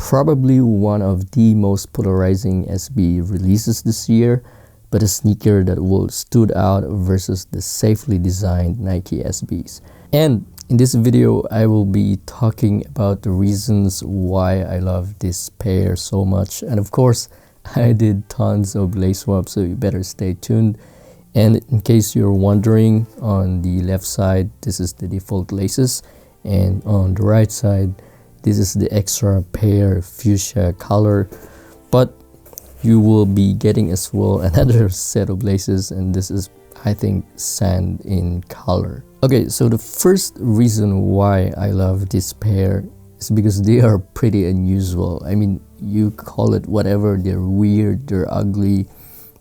probably one of the most polarizing SB releases this year, but a sneaker that will stood out versus the safely designed Nike SBs. And in this video, I will be talking about the reasons why I love this pair so much. And of course, I did tons of lace swaps, so you better stay tuned. And in case you're wondering, on the left side, this is the default laces. And on the right side, this is the extra pair fuchsia color. But you will be getting as well another set of laces, and this is, I think, sand in color. Okay, so the first reason why I love this pair is because they are pretty unusual. I mean, you call it whatever, they're weird, they're ugly,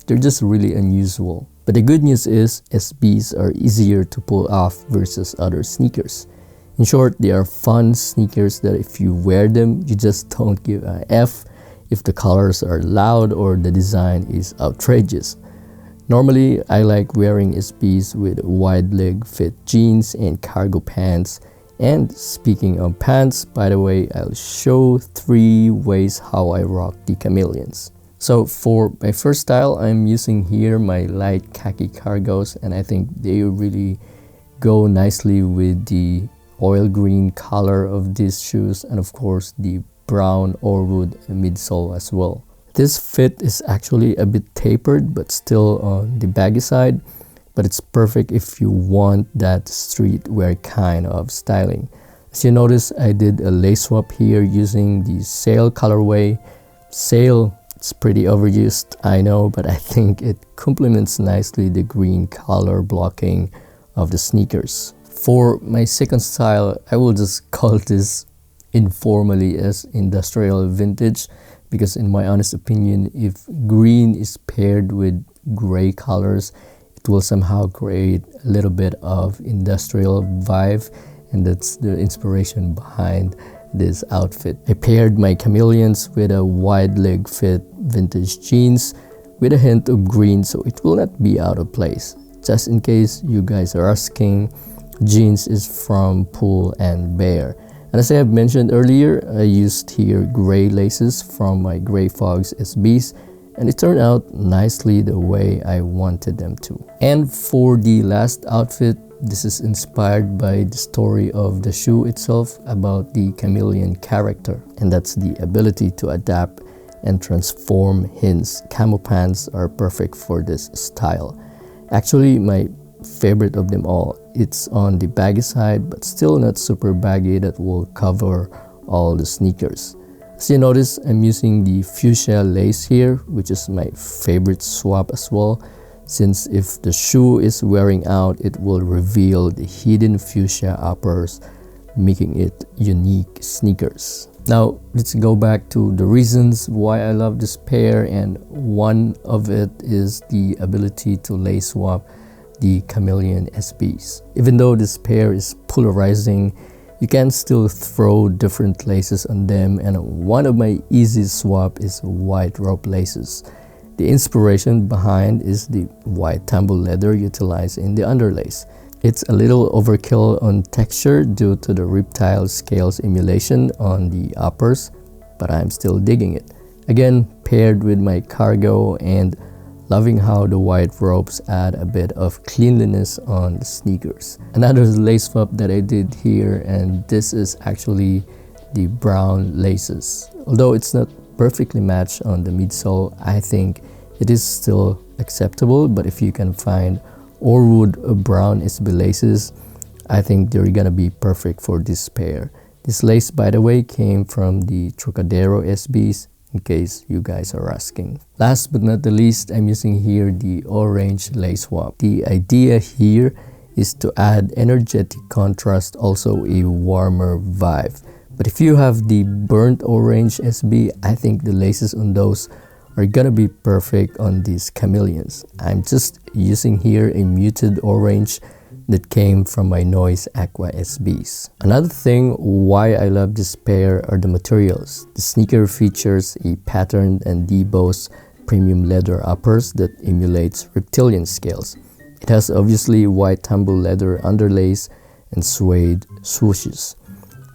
they're just really unusual. But the good news is SBs are easier to pull off versus other sneakers. In short, they are fun sneakers that if you wear them, you just don't give a F if the colors are loud or the design is outrageous. Normally, I like wearing SBs with wide leg fit jeans and cargo pants. And speaking of pants, by the way, I'll show 3 ways how I rock the Chameleons. So for my first style, I'm using here my light khaki cargos, and I think they really go nicely with the oil green color of these shoes, and of course the brown or wood midsole as well. This fit is actually a bit tapered but still on the baggy side, but it's perfect if you want that streetwear kind of styling. As you notice, I did a lace swap here using the sail colorway. Sail, it's pretty overused, I know, but I think it complements nicely the green color blocking of the sneakers. For my second style, I will just call this informally as industrial vintage, because in my honest opinion, if green is paired with gray colors, it will somehow create a little bit of industrial vibe, and that's the inspiration behind this outfit. I paired my Chameleons with a wide leg fit vintage jeans with a hint of green, so it will not be out of place. Just in case you guys are asking, jeans is from Pull and Bear. And as I have mentioned earlier, I used here gray laces from my Gray Fogs SBs, and it turned out nicely the way I wanted them to. And for the last outfit, this is inspired by the story of the shoe itself about the chameleon character, and that's the ability to adapt and transform. Hence, camo pants are perfect for this style. Actually, my favorite of them all, it's on the baggy side, but still not super baggy that will cover all the sneakers. As you notice, I'm using the fuchsia lace here, which is my favorite swap as well, since if the shoe is wearing out, it will reveal the hidden fuchsia uppers, making it unique sneakers. Now, let's go back to the reasons why I love this pair, and one of it is the ability to lace swap the Chameleon SBs. Even though this pair is polarizing, you can still throw different laces on them, and one of my easy swap is white rope laces. The inspiration behind is the white tumble leather utilized in the underlace. It's a little overkill on texture due to the reptile scales emulation on the uppers, but I'm still digging it. Again, paired with my cargo and loving how the white ropes add a bit of cleanliness on the sneakers. Another lace swap that I did here, and this is actually the brown laces. Although it's not perfectly matched on the midsole, I think it is still acceptable, but if you can find Orwood brown SB laces, I think they're gonna be perfect for this pair. This lace, by the way, came from the Trocadero SBs, in case you guys are asking. Last but not the least, I'm using here the orange lace swap. The idea here is to add energetic contrast, also a warmer vibe. But if you have the burnt orange SB, I think the laces on those are gonna be perfect on these Chameleons. I'm just using here a muted orange that came from my Noise Aqua SBs. Another thing why I love this pair are the materials. The sneaker features a patterned and debossed premium leather uppers that emulates reptilian scales. It has obviously white tumble leather underlace and suede swooshes.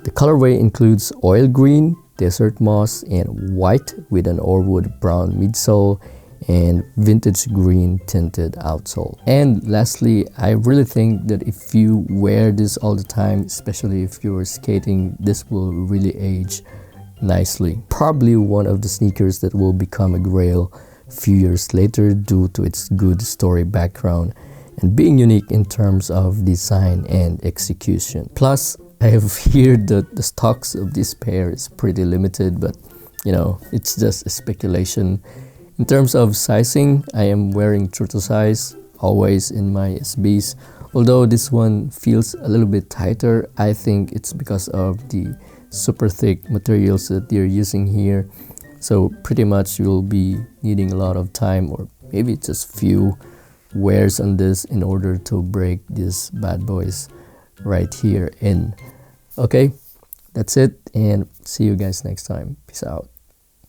The colorway includes oil green, desert moss, and white with an Orwood brown midsole and vintage green tinted outsole. And lastly, I really think that if you wear this all the time, especially if you're skating, this will really age nicely. Probably one of the sneakers that will become a grail a few years later due to its good story background and being unique in terms of design and execution. Plus, I have heard that the stocks of this pair is pretty limited, but you know, it's just a speculation. In terms of sizing, I am wearing true to size, always in my SBs. Although this one feels a little bit tighter, I think it's because of the super thick materials that they're using here. So pretty much you'll be needing a lot of time or maybe just few wears on this in order to break these bad boys right here in. Okay, that's it, and see you guys next time. Peace out.